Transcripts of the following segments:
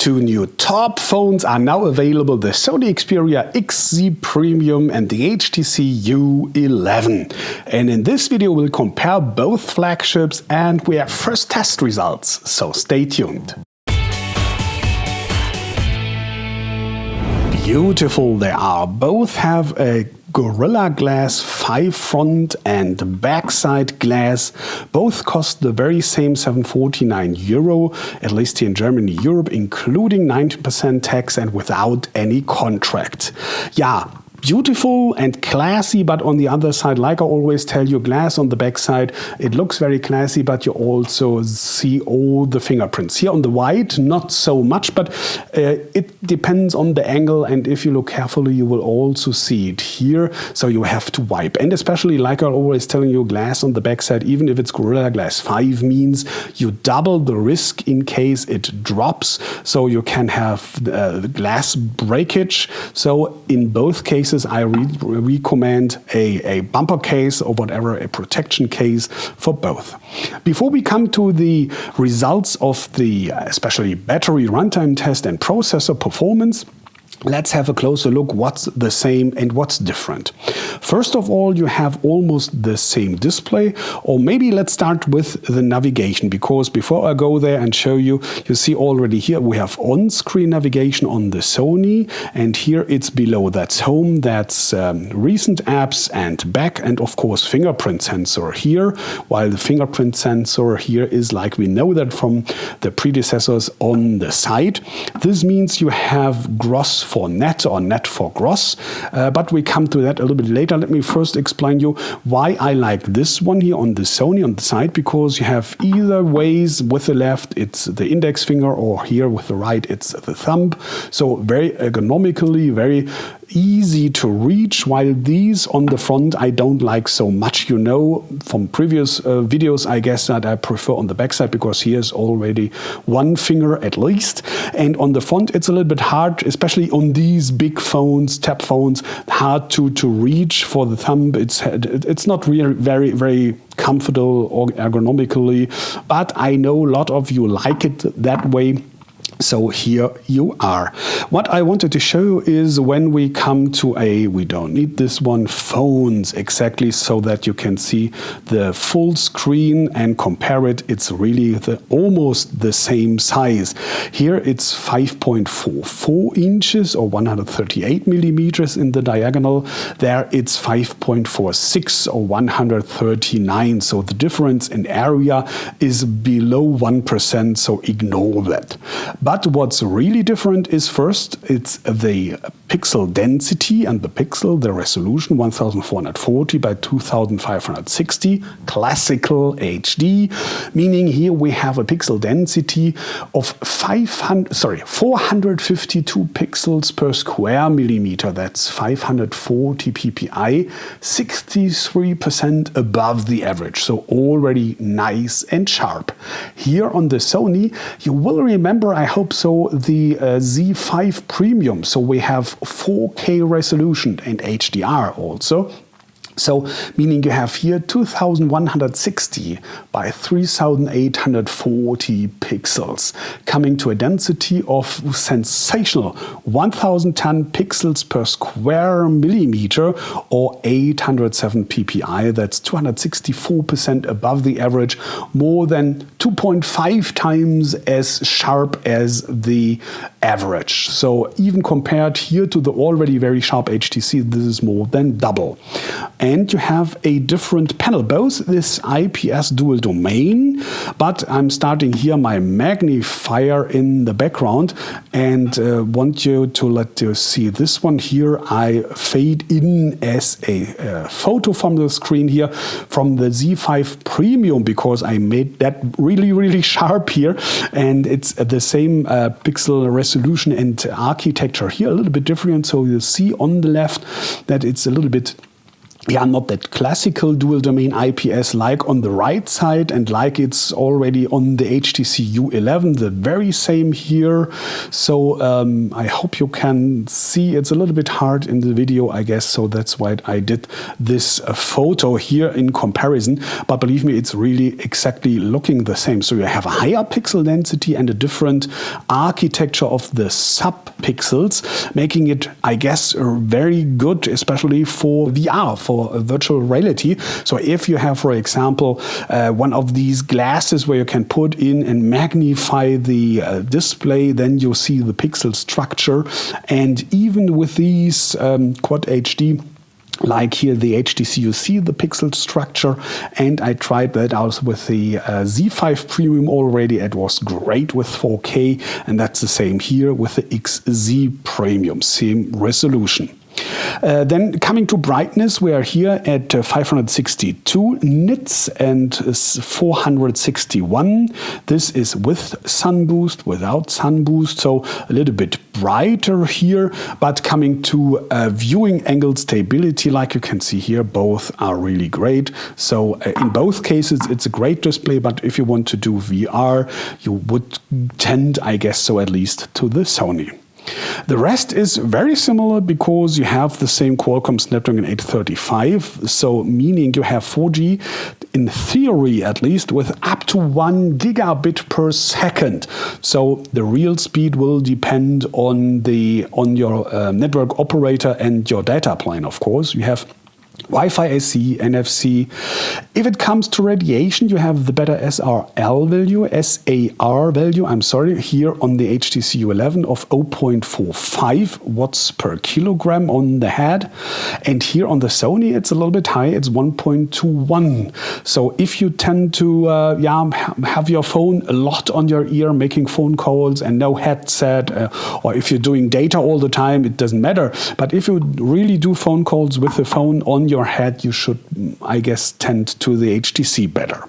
Two new top phones are now available, the Sony Xperia XZ Premium and the HTC U11. And in this video we'll compare both flagships and we have first test results, so stay tuned. Beautiful they are. Both have a Gorilla Glass 5 front and backside glass. Both cost the very same €749, at least here in Germany, Europe, including 90% tax and without any contract. Yeah. Beautiful and classy, but on the other side, like I always tell you, glass on the back side, it looks very classy, but you also see all the fingerprints. Here on the white, not so much, but it depends on the angle, and if you look carefully, you will also see it here, so you have to wipe. And especially, like I always telling you, glass on the back side, even if it's Gorilla Glass 5, means you double the risk in case it drops, so you can have glass breakage. So in both cases, I recommend a bumper case or whatever, a protection case for both. Before we come to the results of the especially battery runtime test and processor performance, let's have a closer look what's the same and what's different. First of all, you have almost the same display, or maybe let's start with the navigation, because before I go there and show you, you see already here we have on-screen navigation on the Sony, and here it's below. That's home, that's recent apps and back, and of course fingerprint sensor here, while the fingerprint sensor here is, like we know that from the predecessors, on the side. This means you have gross for net or net for gross, but we come to that a little bit later. Let me first explain you why I like this one here on the Sony on the side, because you have either ways. With the left it's the index finger, or here with the right it's the thumb, so very ergonomically, very easy to reach, while these on the front I don't like so much. You know from previous videos, I guess, that I prefer on the back side, because here's already one finger at least, and on the front it's a little bit hard, especially on these big phones, tab phones, hard to reach for the thumb. It's not really very comfortable or ergonomically, but I know a lot of you like it that way. So here you are. What I wanted to show you is when we come to we don't need this one, phones exactly, so that you can see the full screen and compare it. It's really almost the same size. Here it's 5.44 inches or 138 millimeters in the diagonal. There it's 5.46 or 139. So the difference in area is below 1%, so ignore that. But what's really different is, first, it's the pixel density and the resolution, 1440 by 2560, classical HD, meaning here we have a pixel density of 452 pixels per square millimeter. That's 540 ppi, 63% above the average, so already nice and sharp. Here on the Sony, you will remember, I hope so, the Z5 Premium. So we have 4K resolution and HDR also. So, meaning you have here 2160 by 3840 pixels, coming to a density of sensational 1010 pixels per square millimeter, or 807 ppi. That's 264% above the average, more than 2.5 times as sharp as the average. So even compared here to the already very sharp HTC, this is more than double. And you have a different panel, both this IPS dual domain, but I'm starting here my magnifier in the background and want you to let you see this one here. I fade in as a photo from the screen here from the Z5 Premium, because I made that really sharp here, and it's the same pixel resolution and architecture here, a little bit different. So you see on the left that it's a little bit not that classical dual domain IPS like on the right side and like it's already on the HTC U11, the very same here. So I hope you can see. It's a little bit hard in the video, I guess, so that's why I did this photo here in comparison. But believe me, it's really exactly looking the same. So you have a higher pixel density and a different architecture of the sub-pixels, making it, I guess, very good, especially for VR, for virtual reality. So if you have, for example, one of these glasses where you can put in and magnify the display, then you see the pixel structure. And even with these Quad HD, like here the HTC, you see the pixel structure, and I tried that out with the Z5 Premium already. It was great with 4K, and that's the same here with the XZ Premium, same resolution. Then coming to brightness, we are here at 562 nits and 461. This is with sun boost, without sun boost, so a little bit brighter here. But coming to viewing angle stability, like you can see here, both are really great. So in both cases, it's a great display, but if you want to do VR, you would tend, I guess so at least, to the Sony. The rest is very similar because you have the same Qualcomm Snapdragon 835, so meaning you have 4G in theory at least with up to 1 gigabit per second. So the real speed will depend on your network operator and your data plan, of course. You have Wi-Fi AC, NFC. If it comes to radiation, you have the better SAR value, here on the HTC U11 of 0.45 watts per kilogram on the head. And here on the Sony, it's a little bit high, it's 1.21. So if you tend to have your phone a lot on your ear, making phone calls and no headset, or if you're doing data all the time, it doesn't matter. But if you really do phone calls with the phone on your head, you should, I guess, tend to the HTC better.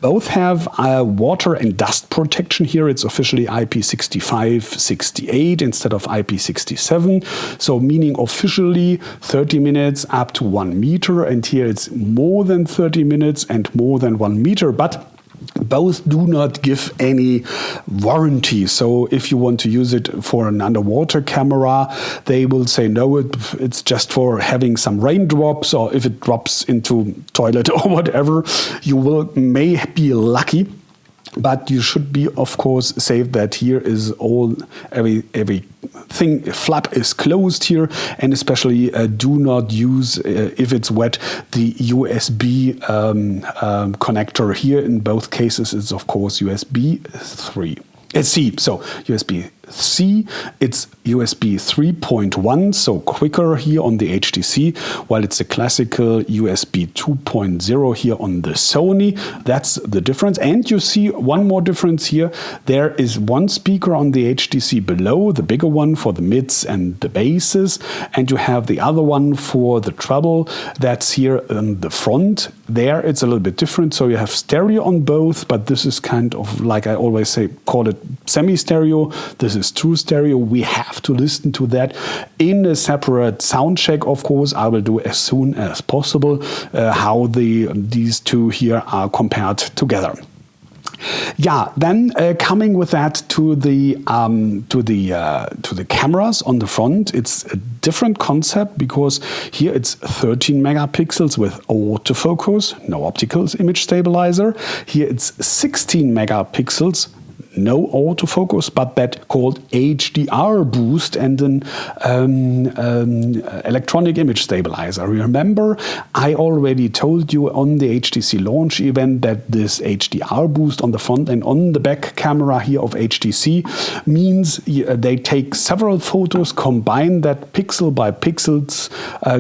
Both have water and dust protection. Here it's officially IP65-68 instead of IP67. So meaning officially 30 minutes up to 1 meter. And here it's more than 30 minutes and more than 1 meter. But both do not give any warranty. So if you want to use it for an underwater camera, they will say no, it's just for having some raindrops, or if it drops into toilet or whatever, you may be lucky. But you should be, of course, safe that here is everything flap is closed here, and especially do not use, if it's wet, the USB connector here. In both cases, it's of course USB C. So USB-C, it's USB 3.1, so quicker here on the HTC, while it's a classical USB 2.0 here on the Sony. That's the difference. And you see one more difference here. There is one speaker on the HTC below, the bigger one for the mids and the basses, and you have the other one for the treble. That's here on the front. There it's a little bit different, so you have stereo on both, but this is kind of, like I always say, call it semi-stereo. This is true stereo. We have to listen to that in a separate sound check, of course. I will do as soon as possible how these two here are compared together. Yeah, then coming with that to the cameras on the front, it's a different concept because here it's 13 megapixels with autofocus, no optical image stabilizer. Here it's 16 megapixels. No autofocus, but that called HDR boost and an electronic image stabilizer. Remember, I already told you on the HTC launch event that this HDR boost on the front and on the back camera here of HTC means they take several photos, combine that pixel by pixels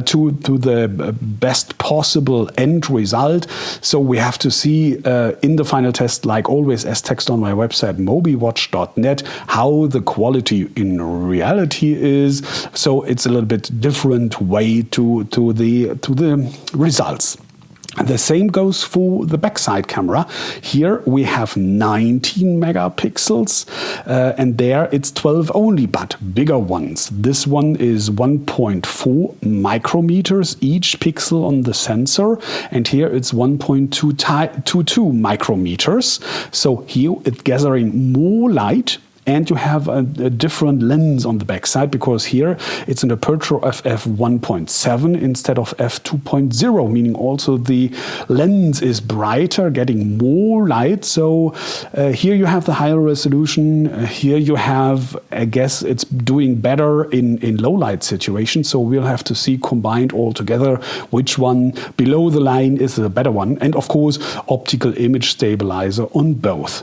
to the best possible end result. So we have to see in the final test, like always, as text on my website, Mobiwatch.net, how the quality in reality is. So it's a little bit different way to the results. The same goes for the backside camera. Here we have 19 megapixels and there it's 12 only, but bigger ones. This one is 1.4 micrometers each pixel on the sensor, and here it's 1.22 micrometers. So here it's gathering more light. And you have a different lens on the backside, because here it's an aperture of f1.7 instead of f2.0, meaning also the lens is brighter, getting more light. So here you have the higher resolution. Here you have, I guess it's doing better in low light situations. So we'll have to see combined all together which one below the line is the better one. And of course, optical image stabilizer on both.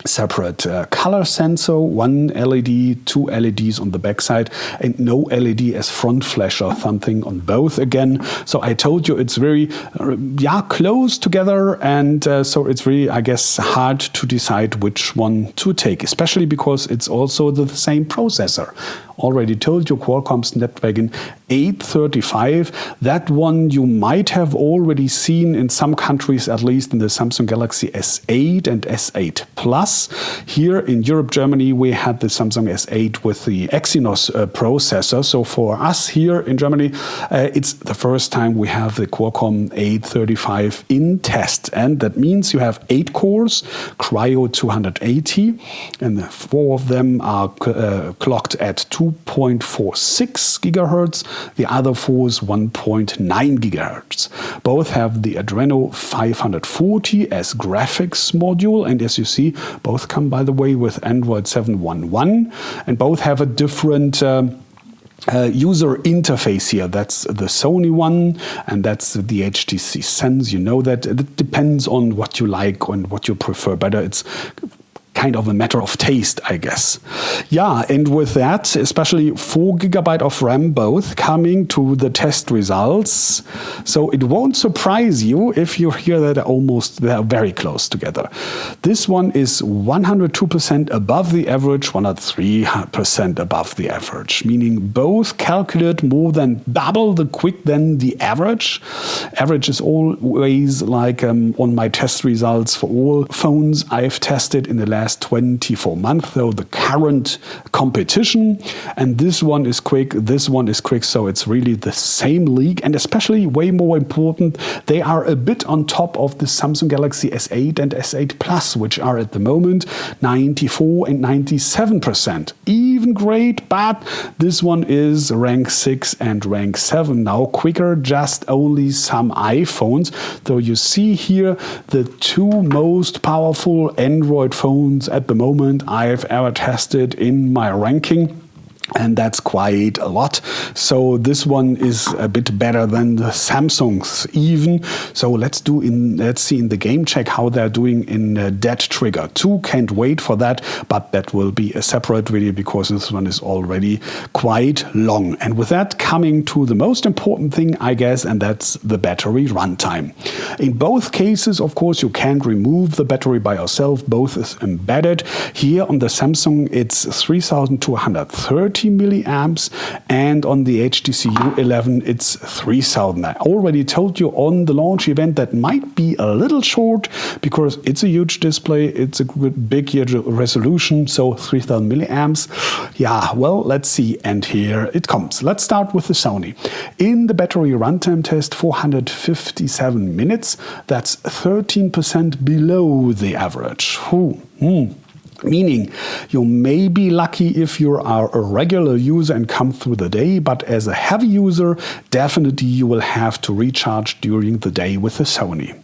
Separate color sensor, one LED, two LEDs on the backside, and no LED as front flash or something on both again. So I told you it's very close together, and so it's really, I guess, hard to decide which one to take, especially because it's also the same processor. Already told you, Qualcomm Snapdragon 835. That one you might have already seen in some countries, at least in the Samsung Galaxy S8 and S8 Plus. Here in Europe, Germany, we had the Samsung S8 with the Exynos processor. So for us here in Germany, it's the first time we have the Qualcomm 835 in test. And that means you have 8 cores, Cryo 280, and 4 of them are clocked at 2.46 gigahertz. The other 4 is 1.9 gigahertz. Both have the Adreno 540 as graphics module, and as you see, both come, by the way, with Android 7.1.1, and both have a different user interface here. That's the Sony one, and that's the HTC Sense. You know that it depends on what you like and what you prefer better. It's kind of a matter of taste, I guess. Yeah, and with that, especially 4 GB of RAM both coming to the test results. So it won't surprise you if you hear that they are very close together. This one is 102% above the average, 103% above the average, meaning both calculate more than double the quick than the average. Average is always like on my test results for all phones I've tested in the last 24 months, though the current competition, and this one is quick, so it's really the same league, and especially way more important, they are a bit on top of the Samsung Galaxy S8 and S8 Plus, which are at the moment 94 and 97%. Even great, but this one is rank 6 and rank 7 now, quicker just only some iPhones. Though you see here the 2 most powerful Android phones at the moment I've ever tested in my ranking. And that's quite a lot. So this one is a bit better than the Samsungs even. So let's see in the game check how they're doing in Dead Trigger 2. Can't wait for that, but that will be a separate video because this one is already quite long. And with that, coming to the most important thing, I guess, and that's the battery runtime. In both cases, of course, you can't remove the battery by yourself. Both is embedded. Here on the Samsung, it's 3230 milliamps, and on the HTC U11 it's 3000. I already told you on the launch event that might be a little short because it's a huge display, it's a big resolution, so 3000 milliamps. Yeah, well, let's see, and here it comes. Let's start with the Sony. In the battery runtime test, 457 minutes, that's 13% below the average. Meaning, you may be lucky if you are a regular user and come through the day, but as a heavy user, definitely you will have to recharge during the day with the Sony.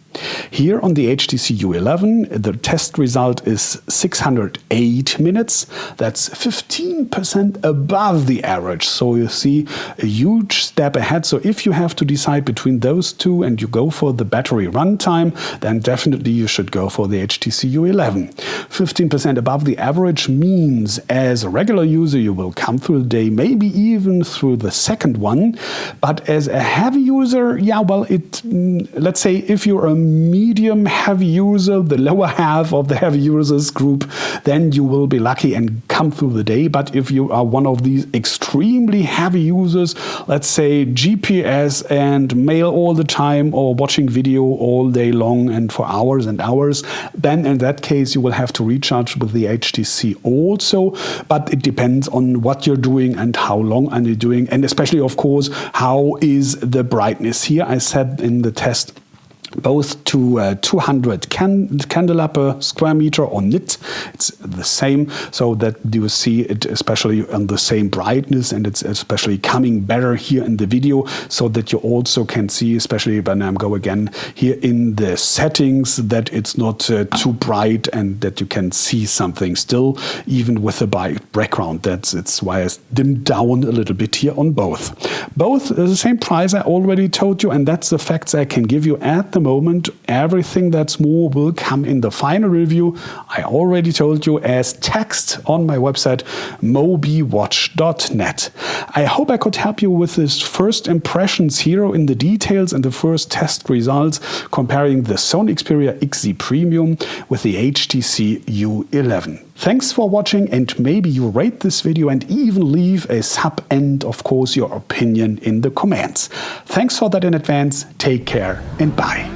Here on the HTC U11, the test result is 608 minutes. That's 15% above the average. So you see a huge step ahead. So if you have to decide between those two and you go for the battery runtime, then definitely you should go for the HTC U11. 15% above the average means as a regular user you will come through the day, maybe even through the second one. But as a heavy user, yeah, well, let's say if you're a medium heavy user, the lower half of the heavy users group, then you will be lucky and come through the day. But if you are one of these extremely heavy users, let's say GPS and mail all the time or watching video all day long and for hours and hours, then in that case you will have to recharge with the HTC also. But it depends on what you're doing and how long are you doing, and especially of course how is the brightness. Here I said in the test both to 200 candela per square meter or nit. It's the same, so that you see it especially on the same brightness, and it's especially coming better here in the video, so that you also can see, especially when I go again here in the settings, that it's not too bright and that you can see something still, even with the background. It's why I dimmed down a little bit here on both. Both the same price I already told you, and that's the facts I can give you at the moment. Everything that's more will come in the final review. I already told you as text on my website mobiwatch.net. I hope I could help you with this first impressions here in the details and the first test results comparing the Sony Xperia XZ Premium with the HTC U11. Thanks for watching, and maybe you rate this video and even leave a sub and of course your opinion in the comments. Thanks for that in advance. Take care and bye.